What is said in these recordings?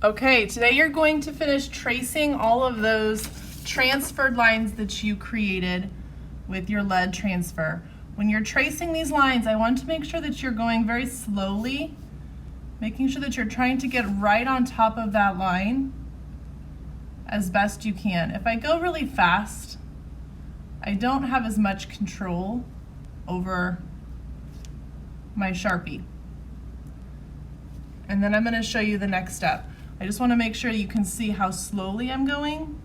Okay, today you're going to finish tracing all of those transferred lines that you created with your lead transfer. When you're tracing these lines, I want to make sure that you're going very slowly, making sure that you're trying to get right on top of that line as best you can. If I go really fast, I don't have as much control over my Sharpie. And then I'm going to show you the next step. I just want to make sure you can see how slowly I'm going.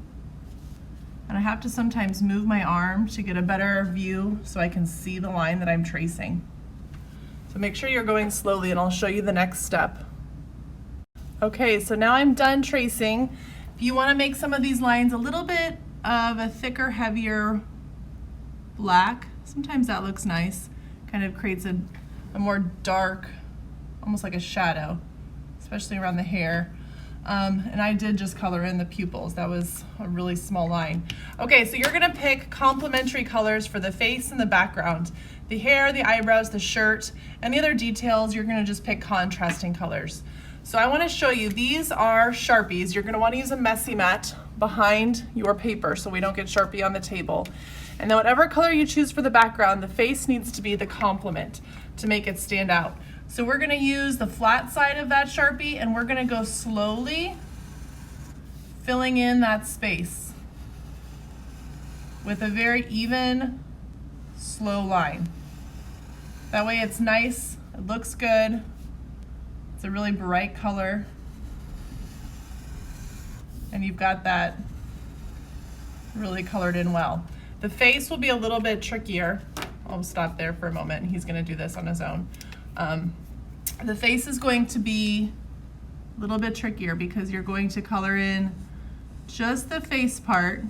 And I have to sometimes move my arm to get a better view so I can see the line that I'm tracing. So make sure you're going slowly and I'll show you the next step. Okay, so now I'm done tracing. If you want to make some of these lines a little bit of a thicker, heavier black, sometimes that looks nice. Kind of creates a more dark, almost like a shadow, especially around the hair. And I did just color in the pupils. That was a really small line. Okay, so you're gonna pick complementary colors for the face and the background. The hair, the eyebrows, the shirt, any other details, you're gonna just pick contrasting colors. So I wanna show you, these are Sharpies. You're gonna wanna use a messy mat behind your paper so we don't get Sharpie on the table. And then whatever color you choose for the background, the face needs to be the complement to make it stand out. So we're gonna use the flat side of that Sharpie and we're gonna go slowly filling in that space with a very even, slow line. That way it's nice, it looks good, it's a really bright color, and you've got that really colored in well. The face will be a little bit trickier. I'll stop there for a moment. He's gonna do this on his own. The face is going to be a little bit trickier because you're going to color in just the face part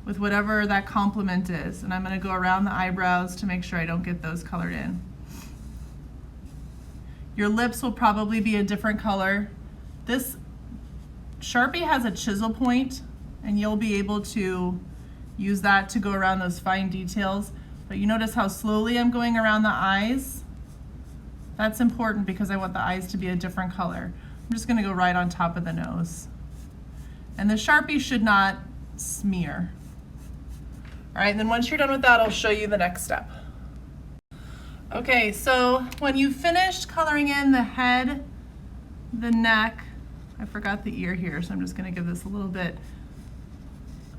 with whatever that complement is. And I'm going to go around the eyebrows to make sure I don't get those colored in. Your lips will probably be a different color. This Sharpie has a chisel point and you'll be able to use that to go around those fine details. But you notice how slowly I'm going around the eyes? That's important because I want the eyes to be a different color. I'm just gonna go right on top of the nose. And the Sharpie should not smear. All right, and then once you're done with that, I'll show you the next step. Okay, so when you finished coloring in the head, the neck, I forgot the ear here, so I'm just gonna give this a little bit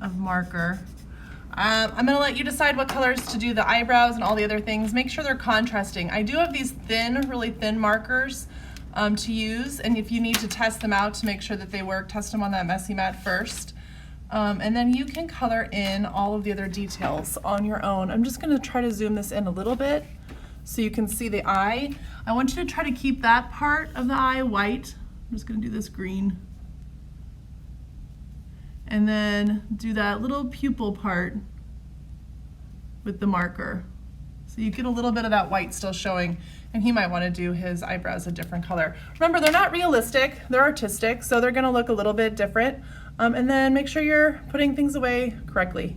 of marker. I'm gonna let you decide what colors to do the eyebrows and all the other things. Make sure they're contrasting. I do have these thin, really thin markers to use, and if you need to test them out to make sure that they work, test them on that messy mat first. And then you can color in all of the other details on your own. I'm just gonna try to zoom this in a little bit so you can see the eye. I want you to try to keep that part of the eye white. I'm just gonna do this green. And then do that little pupil part with the marker. So you get a little bit of that white still showing, and he might want to do his eyebrows a different color. Remember, they're not realistic, they're artistic, so they're gonna look a little bit different. And then make sure you're putting things away correctly.